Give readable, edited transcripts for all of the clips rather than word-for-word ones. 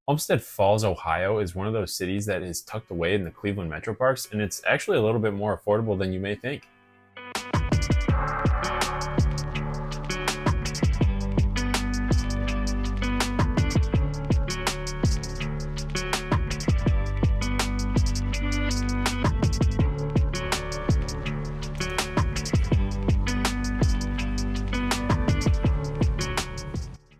Olmsted Falls, Ohio is one of those cities that is tucked away in the Cleveland metro parks, and it's actually a little bit more affordable than you may think.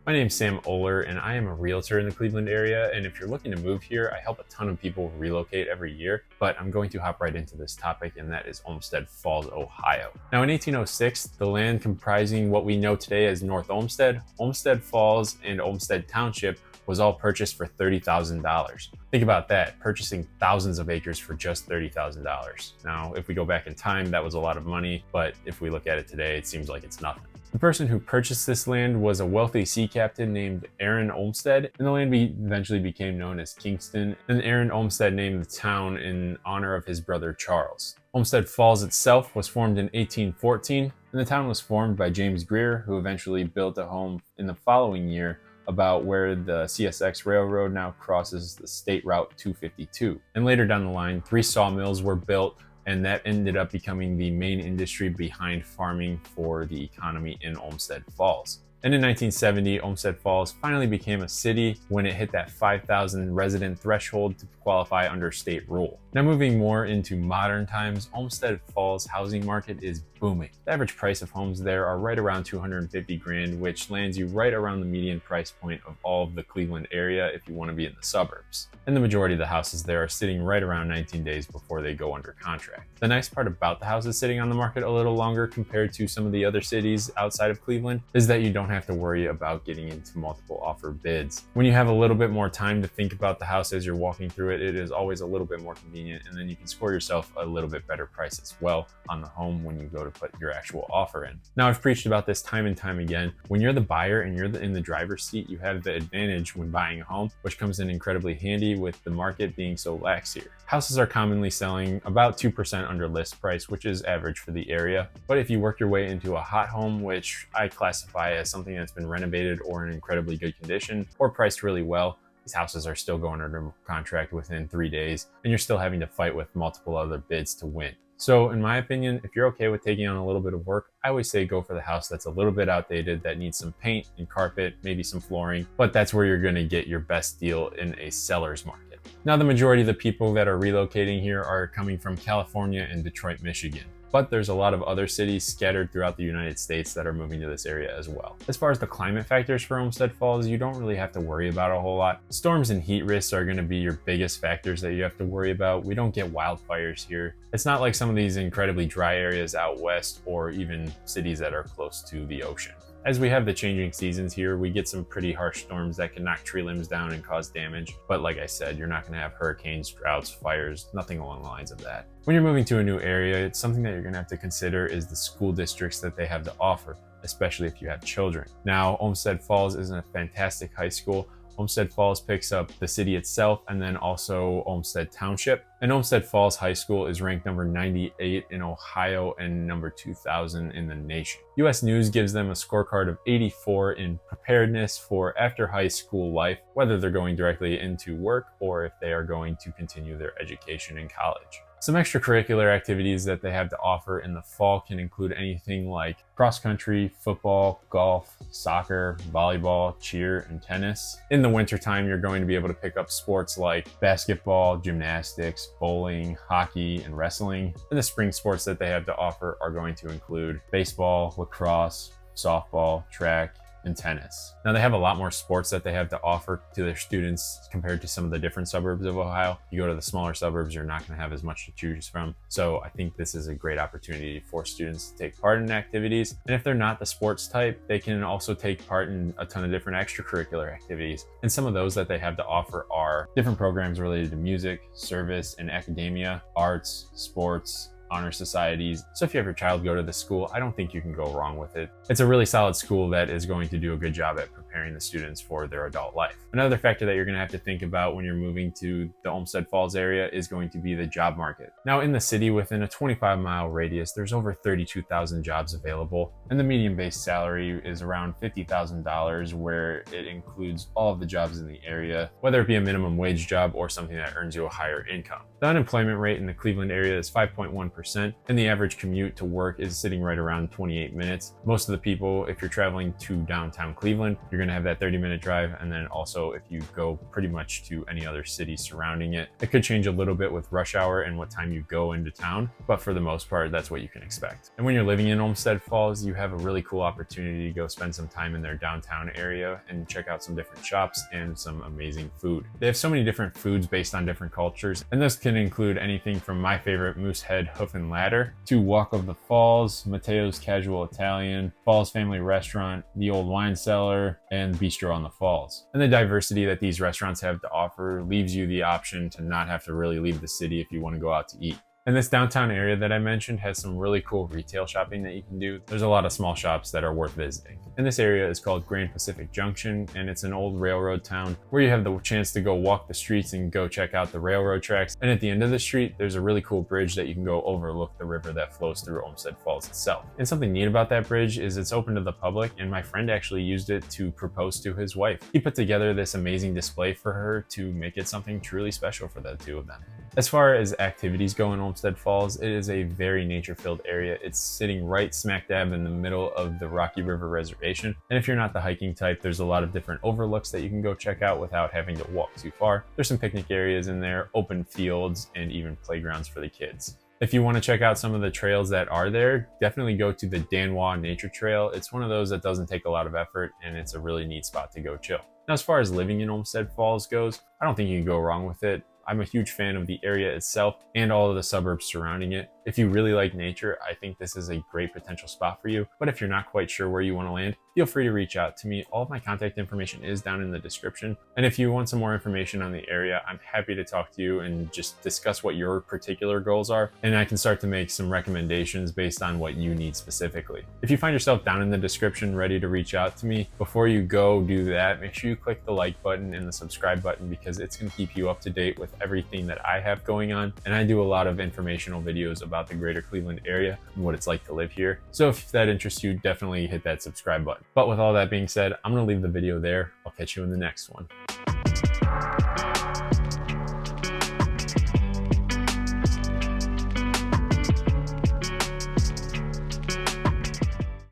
My name's Sam Oler, and I am a realtor in the Cleveland area. And if you're looking to move here, I help a ton of people relocate every year. But I'm going to hop right into this topic, and that is Olmsted Falls, Ohio. Now, in 1806, the land comprising what we know today as North Olmsted, Olmsted Falls, and Olmsted Township was all purchased for $30,000. Think about that, purchasing thousands of acres for just $30,000. Now, if we go back in time, that was a lot of money, but if we look at it today, it seems like it's nothing. The person who purchased this land was a wealthy sea captain named Aaron Olmsted, and the land eventually became known as Kingston, and Aaron Olmsted named the town in honor of his brother Charles. Olmsted Falls itself was formed in 1814, and the town was formed by James Greer, who eventually built a home in the following year about where the CSX Railroad now crosses the State Route 252. And later down the line, 3 sawmills were built, and that ended up becoming the main industry behind farming for the economy in Olmsted Falls. And in 1970, Olmsted Falls finally became a city when it hit that 5,000 resident threshold to qualify under state rule. Now, moving more into modern times, Olmsted Falls housing market is booming. The average price of homes there are right around 250 grand, which lands you right around the median price point of all of the Cleveland area if you want to be in the suburbs. And the majority of the houses there are sitting right around 19 days before they go under contract. The nice part about the houses sitting on the market a little longer compared to some of the other cities outside of Cleveland is that you don't have to worry about getting into multiple offer bids. When you have a little bit more time to think about the house as you're walking through it, it is always a little bit more convenient, and then you can score yourself a little bit better price as well on the home when you go to put your actual offer in. Now, I've preached about this time and time again. When you're the buyer and you're in the driver's seat, you have the advantage when buying a home, which comes in incredibly handy with the market being so lax here. Houses are commonly selling about 2% under list price, which is average for the area. But if you work your way into a hot home, which I classify as something that's been renovated or in incredibly good condition or priced really well, these houses are still going under contract within 3 days, and you're still having to fight with multiple other bids to win. So in my opinion, if you're okay with taking on a little bit of work, I always say go for the house that's a little bit outdated, that needs some paint and carpet, maybe some flooring, but that's where you're gonna get your best deal in a seller's market. Now, the majority of the people that are relocating here are coming from California and Detroit, Michigan. But there's a lot of other cities scattered throughout the United States that are moving to this area as well. As far as the climate factors for Olmsted Falls, you don't really have to worry about a whole lot. Storms and heat risks are going to be your biggest factors that you have to worry about. We don't get wildfires here. It's not like some of these incredibly dry areas out west or even cities that are close to the ocean. As we have the changing seasons here, we get some pretty harsh storms that can knock tree limbs down and cause damage. But like I said, you're not going to have hurricanes, droughts, fires, nothing along the lines of that. When you're moving to a new area, it's something that you're going to have to consider is the school districts that they have to offer, especially if you have children. Now, Olmsted Falls is a fantastic high school. Olmsted Falls picks up the city itself and then also Olmsted Township. And Olmsted Falls High School is ranked number 98 in Ohio and number 2000 in the nation. US News gives them a scorecard of 84 in preparedness for after high school life, whether they're going directly into work or if they are going to continue their education in college. Some extracurricular activities that they have to offer in the fall can include anything like cross country, football, golf, soccer, volleyball, cheer, and tennis. In the wintertime, you're going to be able to pick up sports like basketball, gymnastics, bowling, hockey, and wrestling. And the spring sports that they have to offer are going to include baseball, lacrosse, softball, track, and tennis. Now, they have a lot more sports that they have to offer to their students compared to some of the different suburbs of Ohio. You go to the smaller suburbs, you're not going to have as much to choose from. So I think this is a great opportunity for students to take part in activities. And if they're not the sports type, they can also take part in a ton of different extracurricular activities. And some of those that they have to offer are different programs related to music, service, and academia, arts, sports, honor societies. So if you have your child go to the school, I don't think you can go wrong with it. It's a really solid school that is going to do a good job at preparing preparing the students for their adult life. Another factor that you're going to have to think about when you're moving to the Olmsted Falls area is going to be the job market. Now, in the city within a 25-mile radius, there's over 32,000 jobs available, and the median base salary is around $50,000, where it includes all of the jobs in the area, whether it be a minimum wage job or something that earns you a higher income. The unemployment rate in the Cleveland area is 5.1%, and the average commute to work is sitting right around 28 minutes. Most of the people, if you're traveling to downtown Cleveland, you're going to have that 30-minute drive, and then also if you go pretty much to any other city surrounding it. It could change a little bit with rush hour and what time you go into town, but for the most part, that's what you can expect. And when you're living in Olmsted Falls, you have a really cool opportunity to go spend some time in their downtown area and check out some different shops and some amazing food. They have so many different foods based on different cultures, and this can include anything from my favorite Moosehead Hoof and Ladder to Walk of the Falls, Matteo's Casual Italian, Falls Family Restaurant, the Old Wine Cellar, and Bistro on the Falls. And the diversity that these restaurants have to offer leaves you the option to not have to really leave the city if you want to go out to eat. And this downtown area that I mentioned has some really cool retail shopping that you can do. There's a lot of small shops that are worth visiting. And this area is called Grand Pacific Junction, and it's an old railroad town where you have the chance to go walk the streets and go check out the railroad tracks. And at the end of the street, there's a really cool bridge that you can go overlook the river that flows through Olmsted Falls itself. And something neat about that bridge is it's open to the public, and my friend actually used it to propose to his wife. He put together this amazing display for her to make it something truly special for the two of them. As far as activities go in Olmsted Falls, it is a very nature-filled area. It's sitting right smack dab in the middle of the Rocky River Reservation. And if you're not the hiking type, there's a lot of different overlooks that you can go check out without having to walk too far. There's some picnic areas in there, open fields, and even playgrounds for the kids. If you want to check out some of the trails that are there, definitely go to the Danwa Nature Trail. It's one of those that doesn't take a lot of effort, and it's a really neat spot to go chill. Now, as far as living in Olmsted Falls goes, I don't think you can go wrong with it. I'm a huge fan of the area itself and all of the suburbs surrounding it. If you really like nature, I think this is a great potential spot for you. But if you're not quite sure where you want to land, feel free to reach out to me. All of my contact information is down in the description. And if you want some more information on the area, I'm happy to talk to you and just discuss what your particular goals are. And I can start to make some recommendations based on what you need specifically. If you find yourself down in the description ready to reach out to me, before you go do that, make sure you click the like button and the subscribe button, because it's going to keep you up to date with everything that I have going on. And I do a lot of informational videos about the greater Cleveland area and what it's like to live here. So if that interests you, definitely hit that subscribe button. But with all that being said, I'm going to leave the video there. I'll catch you in the next one.